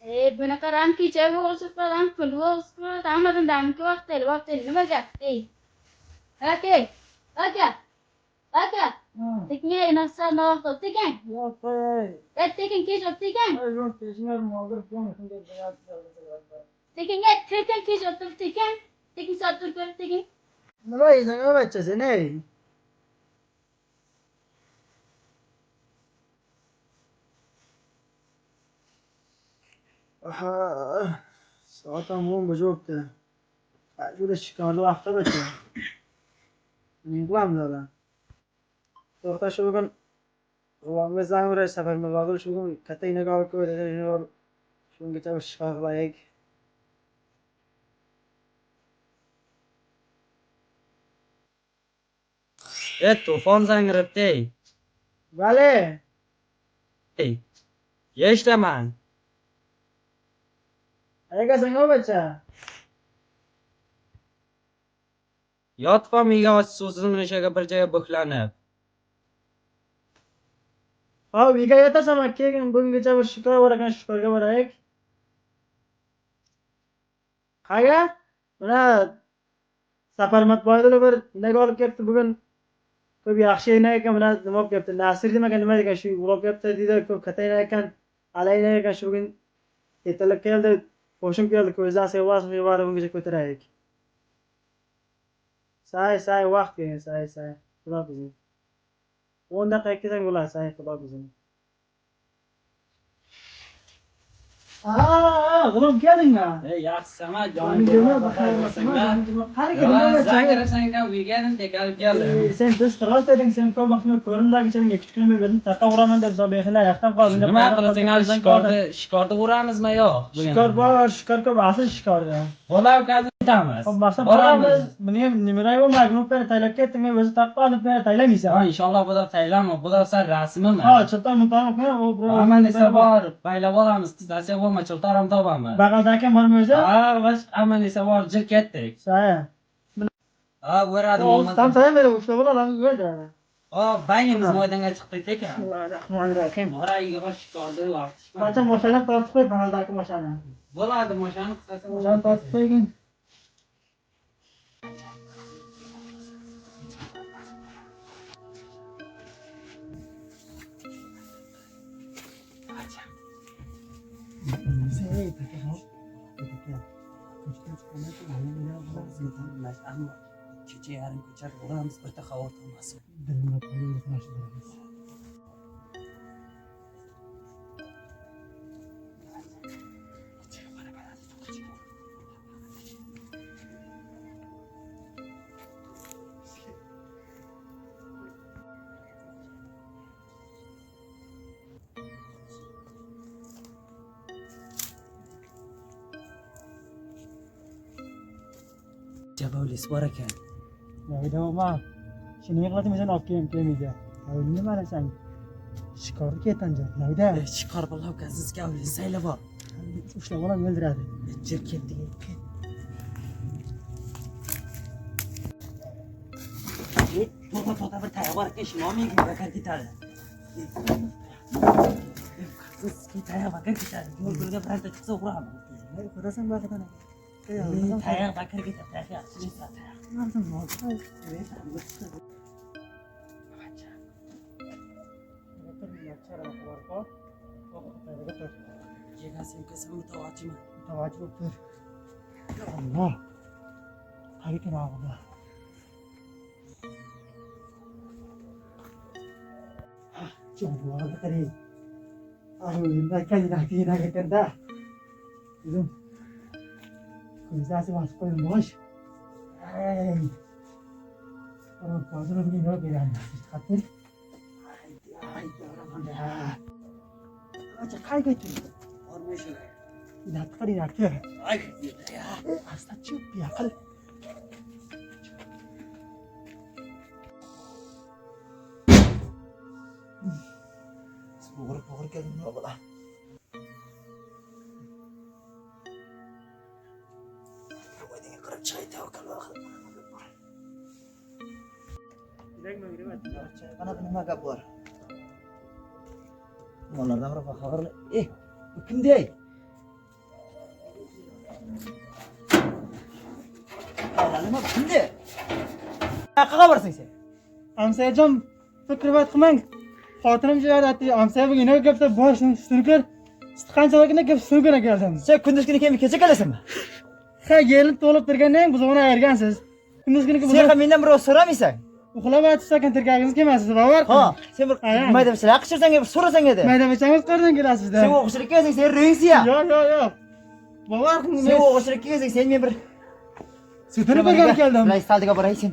Bunaqa ram kechaga o'sib ram pul o'sib hammadan damki vaqteli nima gap ey aka aka aka tekin narsa navaqt tekin Yok tekin kech tekin yok peşine mi olur? tekin kech tekin soat tur tekin Nima yeysan o bachasi ne? Aha, saat ham 10 baca o'tdi. Juda shikarli vaqtda bacha. Yig'lamiz adam. To'xta shu bugun G'ulomga zang urish safarga borib shu bugun katta inaga olib ko'rdik. Shungacha bir shikor qilaylik. To'fon zangrabdi. Vale. Ey, yeshdaman. Ayagasan o bacha. Yotqom yog'och so'zini o'shaga bir joyga buklanib. Hop, uyga yotasan keyin bungacha bir shikor bor ekan, shikorga boraylik. Qayga? Mana Safar matbuotida bir inaga olib kelibdi bugun. Ko'p yaxshi inak ekan, mana nima olib kelibdi? Nasir demagan nima degan shu olib kelibdi deydi, ko'p katta inak ekan. Alayna ekan shu bugun ertalab keldi, qo'shim keldi, ko'zdan sevasib yuborib bungacha ko'taraylik. Say vaqt kelgan, say. Xudo bizning. 10 daqiqa kelsan bo'ladi, say xudo bizning. Oğlum geldin ya. Yaxshi Samad Jonim jonim Qani keldi? Zangrabsangdan uyganim tekalib keldim. Sen biz qiroz deding, sen ko'p vaqtni ko'rindagicha kichkina bir berdim, taqa uraman deb zobexina yaqdan qolding. Nima qilasang hali shikorda uramizmi yo'q? Shikor bor, shikor ko'p, asl shikor ya. Bola o'tkazamiz. Hop, maqsad boramiz. Buni ham nimaday bo'lmaydi, buni pera taylab ketding, o'zi taqqa olib pera taylamaysan. Ha, inshaalloh bu da taylanma. Bu da sen rasmimi? Ha, chilton muntaqim qo'yam, u bro. Aman esa bor, baylab olamiz. Tizasiya bo'lma, chiltaram topamiz. Bag'alda akam bormi o'zi? Ha, bas aman esa bor, jil ketdik. Saya. Ha, o'radi Tam saya beri ushlab olamiz o'zi. Bangimiz maydonga chiqdik ekan. Bismillahirrohmanirrohim. Bora yig'och shikorda vaqt. Qancha moshana tortib qo'y, bag'aldagi moshana. Bo'ladi, moshani qisqasi Moshana tortib qo'ygin. Ammo kecha yarim ko'char boramiz, o'ta xavotir olmasin. Javolis bor ekan. Nayda o'ma. Shuni yig'latib o'zini olib kelmaydi. Nima desang? Shikorga ketanjon. Nayda. Shikor bola o'tkazizga sayla bor. Ushlab olam o'ldiradi. Jir ketdik. To'ta bir tayoq bor ekan, shuni olmayga barakat ketadi. Siz tayoq bakar ketadi. Yo'lga biranta chiqsa uramiz. Ko'rasan baqadan. Tayoq bakar ketadi. Tayoq. Narsa bor. Yegasim kasam mutavajjima. Tavajjuh o'tir. Ya Allah. Harika ma'qulda. Coba apa tadi? Mereka tidak kena. Itu. Bisa sih masuk ke bos. Kalau kau sudah begini lo bilang, khawatir. Orang mana? Aja kayak gitu. Nak ya. Asta cup ya kal. Power kan nggak lah. Coba dengan kerja itu kalau Kenapa nama kabur? Ngolar nama apa kabar? Kim dia? Nima kimdi? Qayerga borasan sen? Amsajon fikr qilmang. Xotinim jo'yardi. Amsay bugün nima gapda boshini surgar. Qanchalargina gap surgana keldim. Sen kunduzgina kelib kecha kelasanmi? Ha, yelin to'lib turgandan keyin buzg'una ayirgansiz. Kunduzgina Sen mendan birov so'ramaysan. uxlab yotibsa tergagingiz kelmaysiz, bavar. Ha, sen bir mayda bir qishirsan bir so'rasang edi. Mayda bachangiz qayerdan kelasizda? Sen o'qishlikka kelsang sen rengsiya. Yo'q. Bavar Sen o'qishlikka kelsang sen men bir Sütünü ben geldim. Bilay saldiga boray sen.